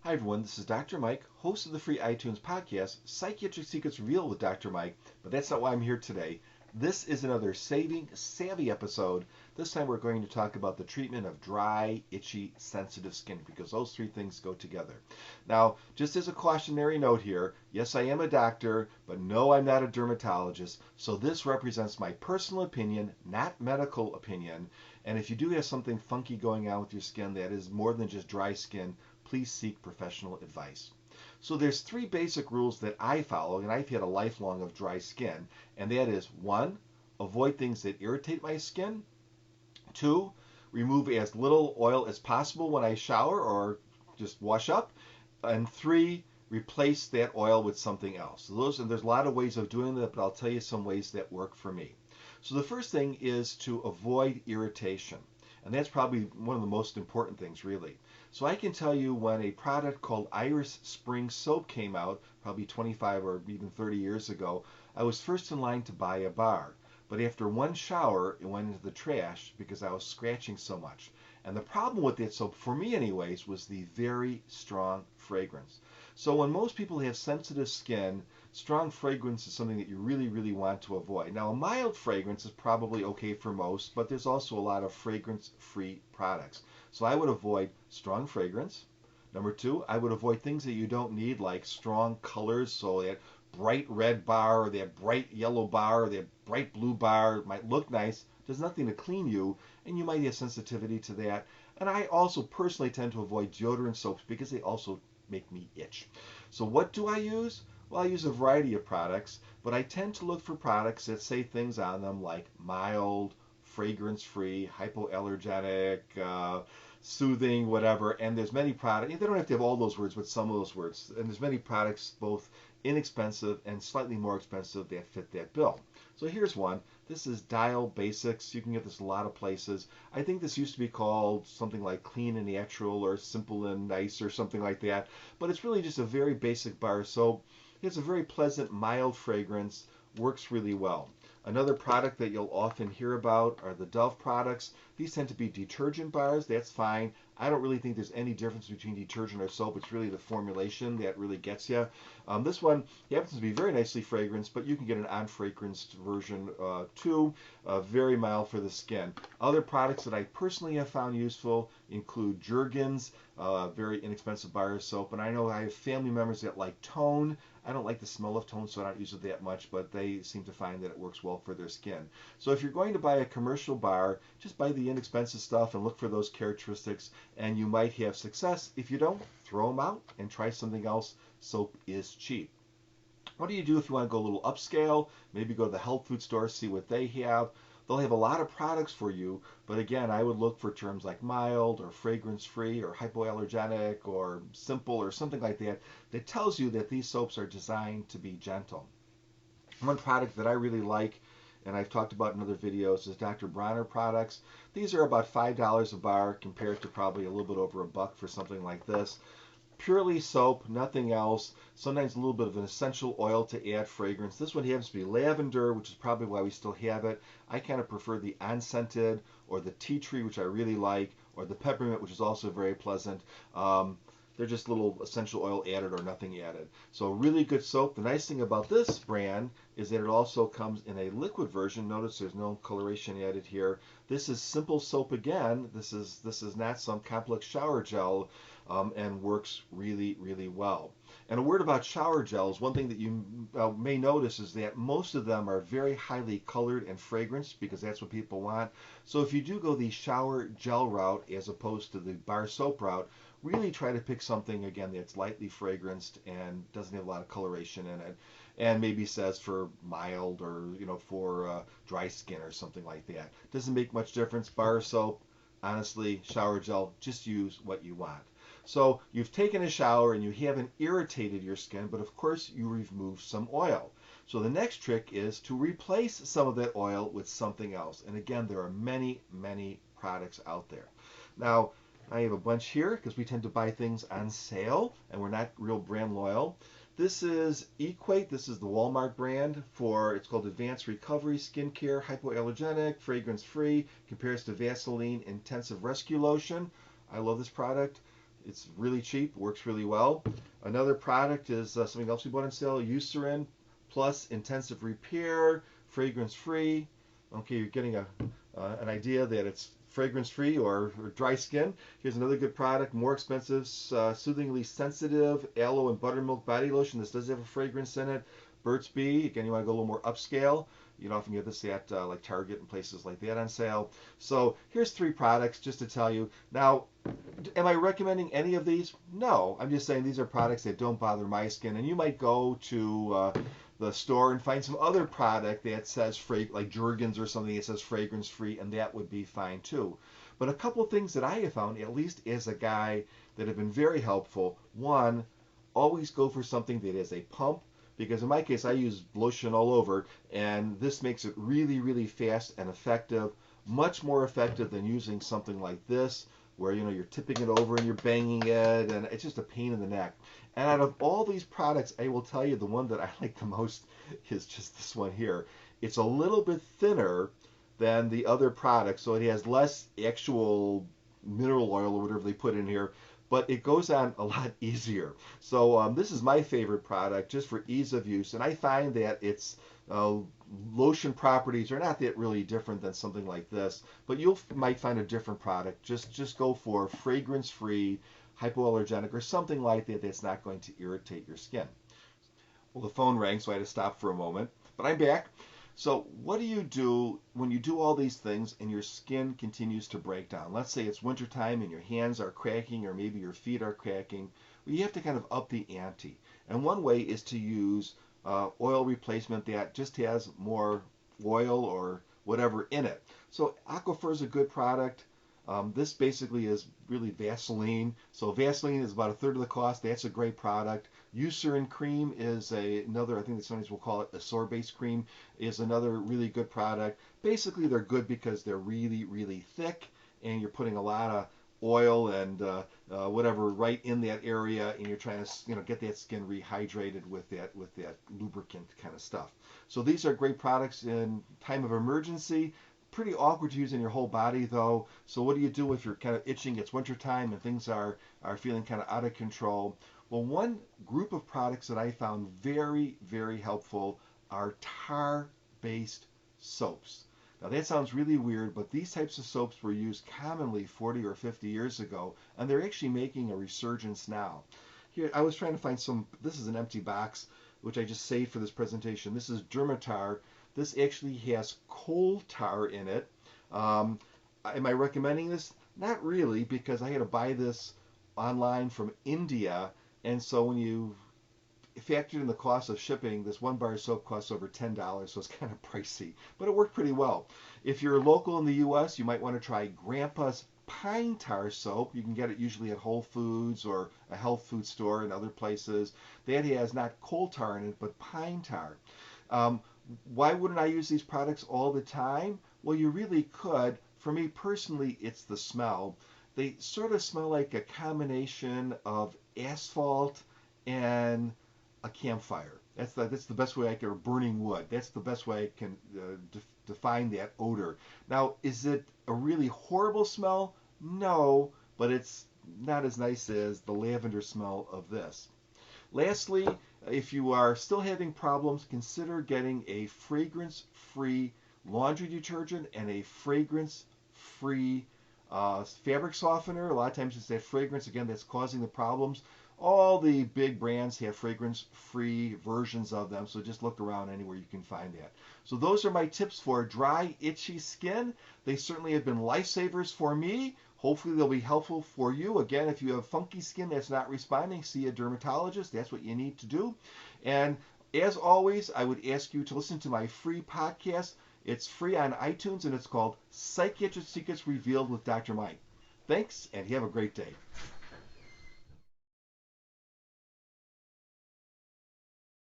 Hi everyone, this is Dr. Mike, host of the free iTunes podcast, Psychiatric Secrets Revealed with Dr. Mike, but that's not why I'm here today. This is another Saving Savvy episode. This time we're going to talk about the treatment of dry, itchy, sensitive skin because those three things go together. Now, just as a cautionary note here, yes, I am a doctor, but no, I'm not a dermatologist, so this represents my personal opinion, not medical opinion. And if you do have something funky going on with your skin that is more than just dry skin, please seek professional advice. So there's three basic rules that I follow, and I've had a lifelong of dry skin, and that is one, avoid things that irritate my skin. Two, remove as little oil as possible when I shower or just wash up. And three, replace that oil with something else. And there's a lot of ways of doing that, but I'll tell you some ways that work for me. So the first thing is to avoid irritation. And that's probably one of the most important things, really. So I can tell you when a product called Iris Spring Soap came out, probably 25 or even 30 years ago, I was first in line to buy a bar. But after one shower, it went into the trash because I was scratching so much. And the problem with that soap, for me anyways, was the very strong fragrance. So when most people have sensitive skin, strong fragrance is something that you really, really want to avoid. Now, a mild fragrance is probably okay for most, but there's also a lot of fragrance-free products. So I would avoid strong fragrance. Number two, I would avoid things that you don't need, like strong colors, so that bright red bar or that bright yellow bar or that bright blue bar might look nice, does nothing to clean you, and you might have sensitivity to that. And I also personally tend to avoid deodorant soaps because they also make me itch. So what do I use? Well, I use a variety of products, but I tend to look for products that say things on them like mild, fragrance-free, hypoallergenic, soothing, whatever. And there's many products. They don't have to have all those words, but some of those words. And there's many products, both inexpensive and slightly more expensive, that fit that bill. So here's one. This is Dial Basics. You can get this a lot of places. I think this used to be called something like Clean and Natural or Simple and Nice or something like that. But it's really just a very basic bar soap. It's a very pleasant, mild fragrance. Works really well. Another product that you'll often hear about are the Dove products. These tend to be detergent bars. That's fine. I don't really think there's any difference between detergent or soap. It's really the formulation that really gets you. This one happens to be very nicely fragranced, but you can get an unfragranced version too. Very mild for the skin. Other products that I personally have found useful include Jergens, very inexpensive bar of soap. And I know I have family members that like Tone. I don't like the smell of Tone, so I don't use it that much, but they seem to find that it works well for their skin. So if you're going to buy a commercial bar, just buy the inexpensive stuff and look for those characteristics, and you might have success. If you don't, throw them out and try something else. Soap is cheap. What do you do if you want to go a little upscale? Maybe go to the health food store, see what they have. They'll have a lot of products for you, but again, I would look for terms like mild or fragrance-free or hypoallergenic or simple or something like that that tells you that these soaps are designed to be gentle. One product that I really like, and I've talked about in other videos, is Dr. Bronner products. These are about $5 a bar compared to probably a little bit over $1 for something like this. Purely soap, nothing else. Sometimes a little bit of an essential oil to add fragrance. This one happens to be lavender, which is probably why we still have it. I kind of prefer the unscented or the tea tree, which I really like, or the peppermint, which is also very pleasant. They're just little essential oil added or nothing added. So really good soap. The nice thing about this brand is that it also comes in a liquid version. Notice there's no coloration added here. This is simple soap again. This is not some complex shower gel, and works really, really well. And a word about shower gels, one thing that you may notice is that most of them are very highly colored and fragranced because that's what people want. So if you do go the shower gel route as opposed to the bar soap route, really try to pick something, again, that's lightly fragranced and doesn't have a lot of coloration in it, and maybe says for mild or for dry skin or something like that. Doesn't make much difference. Bar soap, honestly, shower gel, just use what you want. So you've taken a shower and you haven't irritated your skin, but of course you removed some oil. So the next trick is to replace some of that oil with something else. And again, there are many, many products out there. Now, I have a bunch here because we tend to buy things on sale and we're not real brand loyal. This is Equate. This is the Walmart brand for, it's called Advanced Recovery Skincare, hypoallergenic, fragrance-free, compares to Vaseline Intensive Rescue Lotion. I love this product. It's really cheap, works really well. Another product is something else we bought on sale, Eucerin Plus Intensive Repair, fragrance free. Okay, you're getting an idea that it's fragrance free or dry skin. Here's another good product, more expensive, soothingly sensitive aloe and buttermilk body lotion. This does have a fragrance in it. Burt's Bee, again, you want to go a little more upscale. You can often get this at like Target and places like that on sale. So here's 3 products just to tell you. Now, am I recommending any of these? No, I'm just saying these are products that don't bother my skin. And you might go to the store and find some other product that says like Jergens or something that says fragrance free, and that would be fine too. But a couple of things that I have found, at least as a guy, that have been very helpful. One, always go for something that is a pump, because in my case I use lotion all over, and this makes it really, really fast and effective, much more effective than using something like this where you're tipping it over and you're banging it, and it's just a pain in the neck. And out of all these products, I will tell you the one that I like the most is just this one here. It's a little bit thinner than the other products, so it has less actual mineral oil or whatever they put in here, but it goes on a lot easier. So this is my favorite product just for ease of use, and I find that its lotion properties are not that really different than something like this, but you might find a different product. Just go for fragrance-free, hypoallergenic, or something like that that's not going to irritate your skin. Well, the phone rang, so I had to stop for a moment, but I'm back. So what do you do when you do all these things and your skin continues to break down? Let's say it's wintertime and your hands are cracking, or maybe your feet are cracking. Well, you have to kind of up the ante. And one way is to use oil replacement that just has more oil or whatever in it. So Aquaphor is a good product. This basically is really Vaseline. So Vaseline is about a third of the cost. That's a great product. Eucerin cream is another, I think that sometimes we'll call it a sorbate cream, is another really good product. Basically, they're good because they're really, really thick, and you're putting a lot of oil and whatever right in that area, and you're trying to get that skin rehydrated with that lubricant kind of stuff. So these are great products in time of emergency. Pretty awkward to use in your whole body though. So what do you do if you're kind of itching? It's wintertime and things are feeling kind of out of control. Well, one group of products that I found very, very helpful are tar-based soaps. Now that sounds really weird, but these types of soaps were used commonly 40 or 50 years ago, and they're actually making a resurgence now. Here, I was trying to find some, this is an empty box, which I just saved for this presentation. This is Dermatar. This actually has coal tar in it. Am I recommending this? Not really, because I had to buy this online from India, and so when you factored in the cost of shipping, this one bar of soap costs over $10, so it's kind of pricey, but it worked pretty well. If you're local in the US, you might want to try Grandpa's Pine Tar Soap. You can get it usually at Whole Foods or a health food store and other places. That has not coal tar in it, but pine tar. Why wouldn't I use these products all the time? Well, you really could. For me personally, it's the smell. They sort of smell like a combination of asphalt and a campfire. That's the best way I can, or burning wood. That's the best way I can define that odor. Now, is it a really horrible smell? No, but it's not as nice as the lavender smell of this. Lastly, if you are still having problems, consider getting a fragrance-free laundry detergent and a fragrance-free fabric softener. A lot of times it's that fragrance, again, that's causing the problems. All the big brands have fragrance-free versions of them, so just look around anywhere you can find that. So those are my tips for dry, itchy skin. They certainly have been lifesavers for me. Hopefully they'll be helpful for you. Again, if you have funky skin that's not responding, see a dermatologist. That's what you need to do. And as always, I would ask you to listen to my free podcast. It's free on iTunes, and it's called Psychiatric Secrets Revealed with Dr. Mike. Thanks, and have a great day.